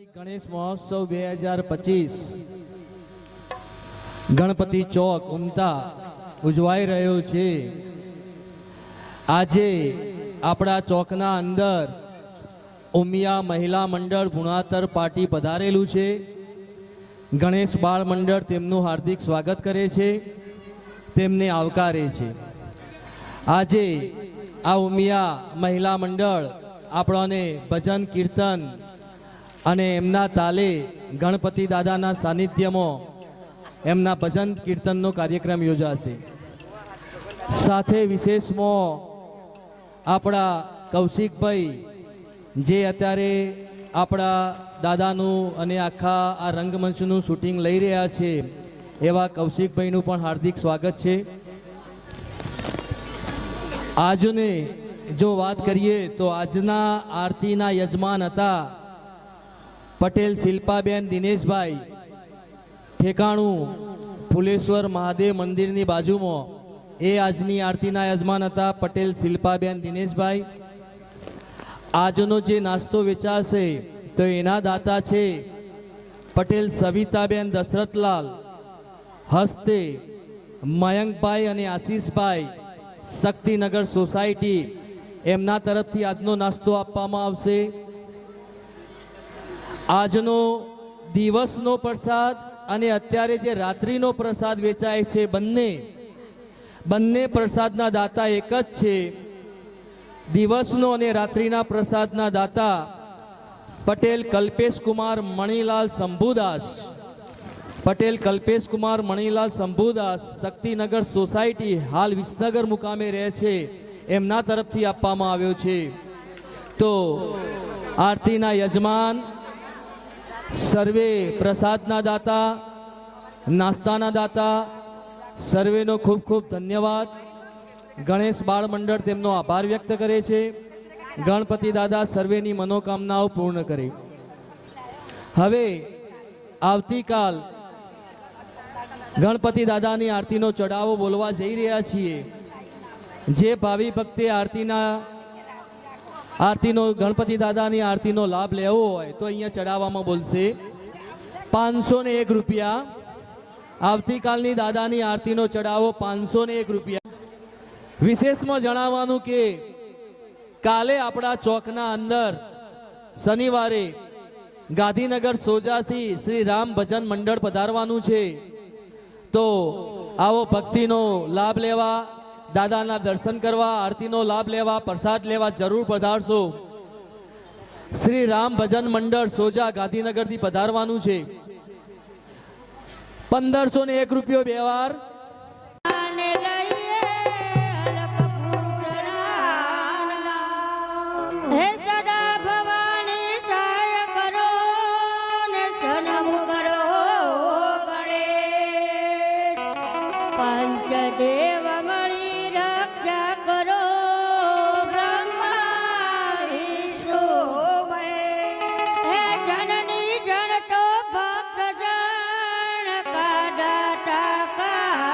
ગણેશ મહોત્સવ 2025 ગણપતિ ચોક ઉમતા ઉજવાઈ રહ્યો છે। આજે આપણા ચોકના અંદર ઉમિયા મહિલા મંડળ ભુણાતર પાર્ટી પધારેલું છે। ગણેશ બાળ મંડળ તેમનું હાર્દિક સ્વાગત કરે છે, તેમને આવકારે છે। આજે આ ઉમિયા મહિલા મંડળ આપણને ભજન કીર્તન અને એમના તાલે ગણપતિ દાદાના સાનિધ્યમાં એમના ભજન કીર્તનનો કાર્યક્રમ યોજાશે। સાથે વિશેષમાં આપણા કૌશિકભાઈ જે અત્યારે આપણા દાદાનું અને આખા આ રંગમંચનું શૂટિંગ લઈ રહ્યા છે, એવા કૌશિકભાઈનું પણ હાર્દિક સ્વાગત છે। આજને જો વાત કરીએ તો આજના આરતીના યજમાન હતા પટેલ શિલ્પાબેન દિનેશભાઈ, ઠેકાણું ફુલેશ્વર મહાદેવ મંદિરની બાજુમાં, એ આજની આરતીના યજમાન હતા પટેલ શિલ્પાબેન દિનેશભાઈ। આજનો જે નાસ્તો વેચાશે તો એના દાતા છે પટેલ સવિતાબેન દશરથલાલ, હસ્તે મયંકભાઈ અને આશીષભાઈ, શક્તિનગર સોસાયટી, એમના તરફથી આજનો નાસ્તો આપવામાં આવશે। આજનો દિવસનો પ્રસાદ અને અત્યારે જે રાત્રિનો પ્રસાદ વેચાય છે, બંને પ્રસાદના દાતા એક જ છે। દિવસનો અને રાત્રિના પ્રસાદના દાતા પટેલ કલ્પેશ કુમાર મણીલાલ શંભુદાસ, પટેલ કલ્પેશ કુમાર મણીલાલ શંભુદાસ, શક્તિનગર સોસાયટી, હાલ વિસનગર મુકામે રહે છે, એમના તરફથી આપવામાં આવ્યો છે। તો આરતીના યજમાન, સર્વે પ્રસાદના દાતા, નાસ્તાના દાતા, સર્વેનો ખૂબ ખૂબ ધન્યવાદ। ગણેશ બાળ મંડળ તેમનો આભાર વ્યક્ત કરે છે। ગણપતિ દાદા સર્વેની મનોકામનાઓ પૂર્ણ કરે। હવે આવતીકાલ ગણપતિ દાદાની આરતીનો ચડાવો બોલવા જઈ રહ્યા છીએ। જે ભાવિ ભક્તે આરતીનો ગણપતિ દાદાની આરતીનો લાભ લેવો હોય તો અહીંયા ચડાવવામાં બોલશે 501 રૂપિયા। આવતીકાલની દાદાની આરતીનો ચડાવો 501 રૂપિયા। વિશેષમાં જણાવવાનું કે કાલે આપણા ચોકના અંદર શનિવારે ગાંધીનગર સોજાથી શ્રી રામ ભજન મંડળ પધારવાનું છે। તો આવો ભક્તિનો લાભ લેવા, દાદાના દર્શન કરવા, આરતીનો લાભ લેવા, પ્રસાદ લેવા જરૂર પધારશો। શ્રી રામ ભજન મંડળ સોજા ગાંધીનગરથી પધારવાનું છે। 1501 રૂપિયો બે વાર। પંચદેવ મણી રક્ષા કરો, બ્રહ્મા વિષ્ણુ હે જનની જન તો ભક્ત જન કા દાતા કા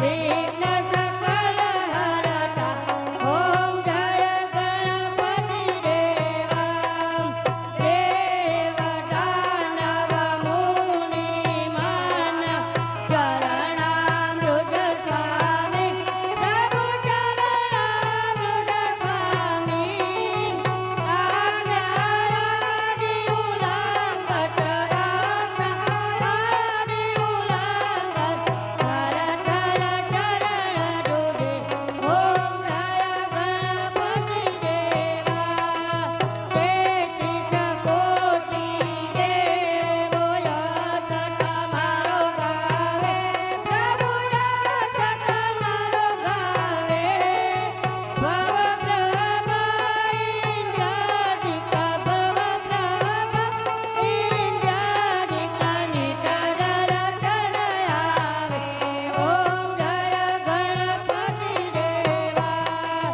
વિઘ્ન સકલ હરતા ઓમ જય ગણપતિ દેવા દેવદાનવ મુનિ માનવ ચરણામૃત સ્વામી પ્રભુ ચરણામૃત સ્વામી આજ્ઞારાજી ઉલ્લંઘત આદિ ઉલ્લંઘત હર હર ચરણ ડોડે ઓમ જય ગણપતિ દેવા તેત્રીસ કોટી દેવો યશ તમારો ગાવે પ્રભુ યશ તમારો ગાવે ભવપ્રભા ઇન્દ્રાદિકા ભવપ્રભા ઇન્દ્રાદિકા નિતર રટન આવે ઓમ જય ગણપતિ દેવા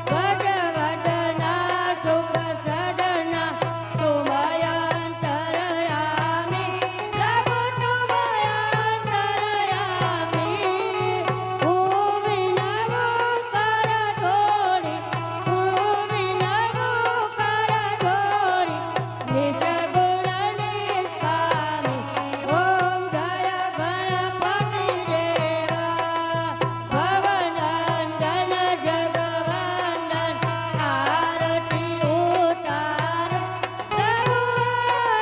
વડવડના સુખ સદના તુમયંતરયામી પ્રભુ તુમયંતરયામી ભૂમિ નમો કર ધોરી ભૂમિ નમો કર ધોરી નિસગુણ નિષ્કામી ઓમ જય ગણપતિ દેવા ભવનંદન જગવંદન આરતી ઉતાર પ્રભુ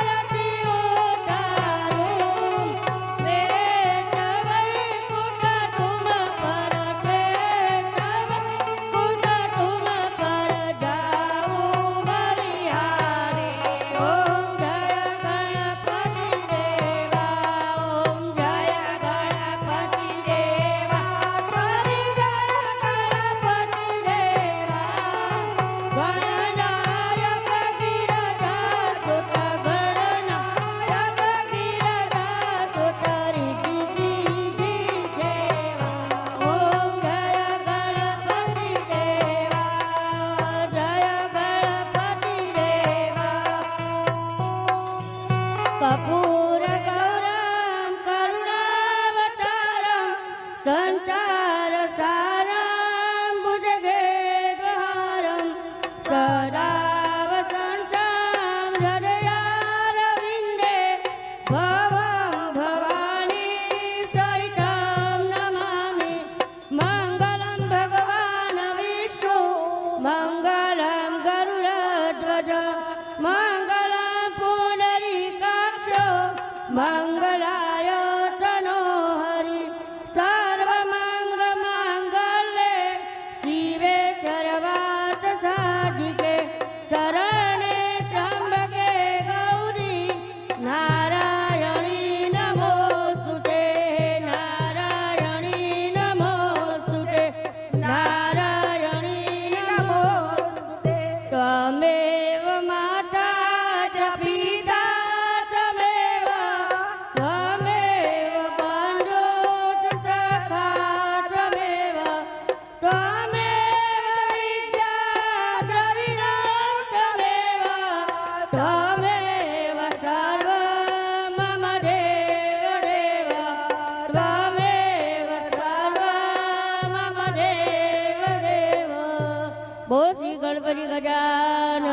આરતી ઉતારું શ્રેષ્ઠ વૈકુંઠ તુમ પર શ્રેષ્ઠ વૈકુંઠ તુમ પર જાઉં બલિહારી ઓમ જય ગણપતિ દેવા ઓમ જય ગણપતિ દેવા સ્વામી જય ગણપતિ દેવા ગણનાયક ગિરધા સુત ગણનાયક ગિરધા સુત રીતિ સિદ્ધિ સેવા ઓમ જય ગણપતિ દેવા જય ગણપતિ દેવા કપૂર ગૌરમ કરુણાવતારમ સંસાર સારમ ભુજગેન્દ્રહારમ સદા વસંતમ હૃદયારવિંદે ભવં ભવાની સહિતમ નમામિ મંગલમ ભગવાન વિષ્ણુ મંગલમ ગરુડધ્વજ મંગલમ પુંડરીકાક્ષ મંગલાય તનો હરિ સર્વમંગ માંગલ્ય શિવે સર્વાર્થ સાધિકે શરણે ત્રંબકે ગૌરી નારાયણી નમોસ્તુતે નારાયણી નમોસ્તુતે નારાયણી નમોસ્તુતે ત્વમેવ માતા ચ પિતા ત્વમેવ બંધુ ચ સખા ત્વમેવ ત્વમેવ વિદ્યા દ્રવિણં ત્વમેવ ત્વમેવ સર્વં મમ દેવ દેવ ત્વમેવ સર્વં મમ દેવ દેવ બોલ શ્રી ગણપતિ ગજાનન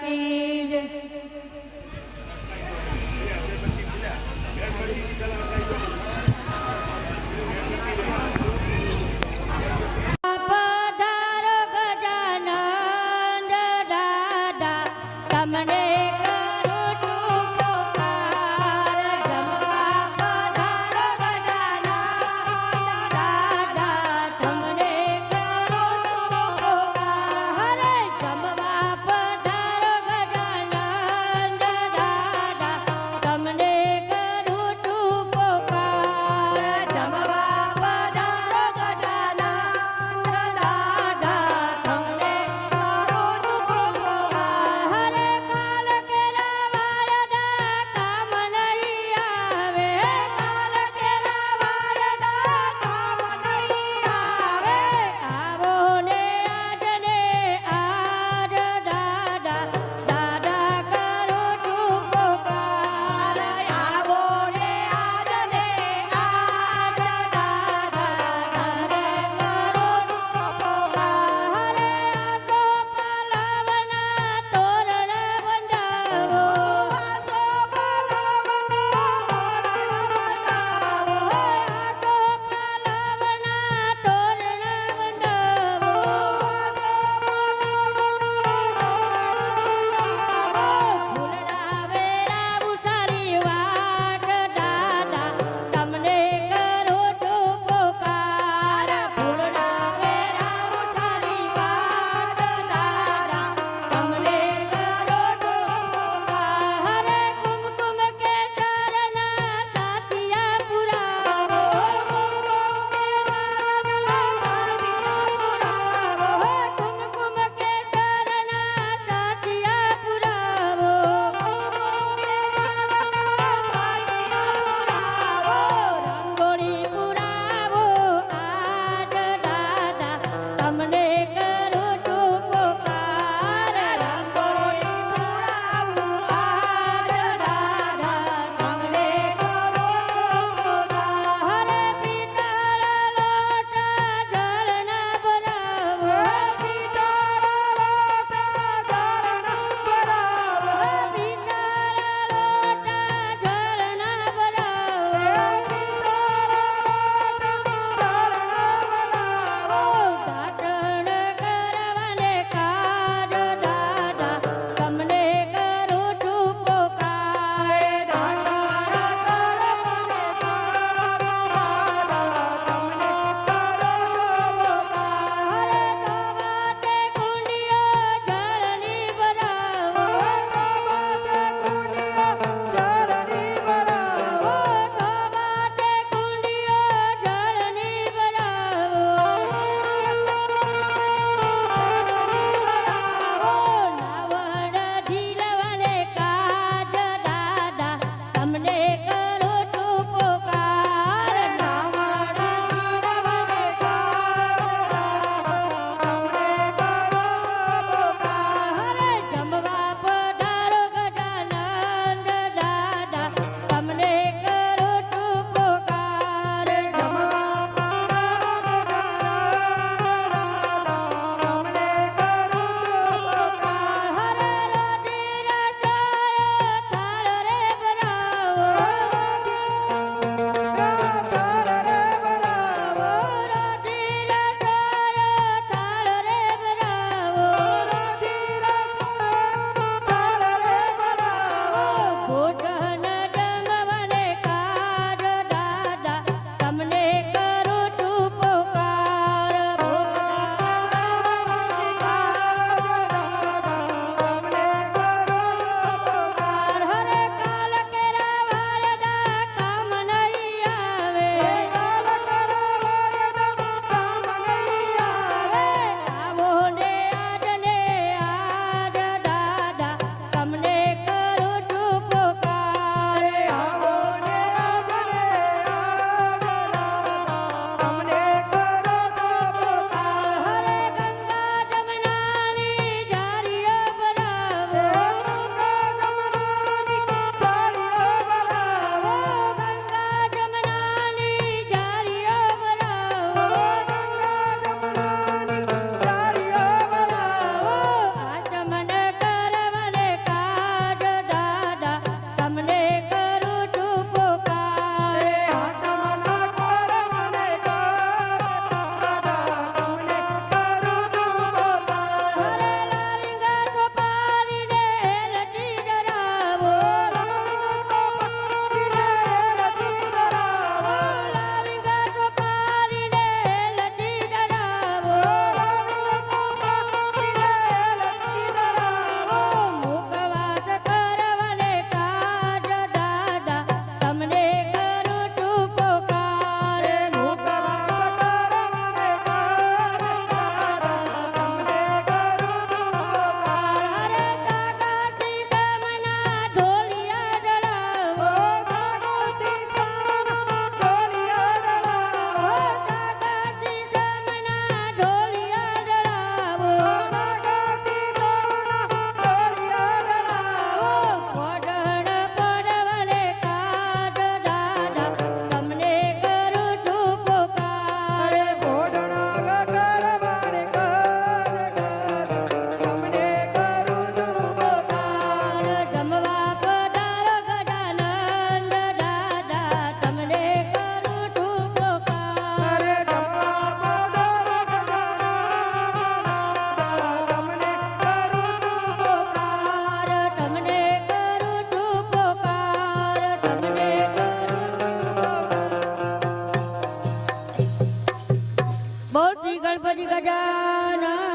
કી જય પધારો ગજાનંદ દાદા તમને કરું છું પોકાર જમવા પધારો ગજાનંદ દાદા તમને કરું છું પોકાર હરે ગણપતિ ગજાનન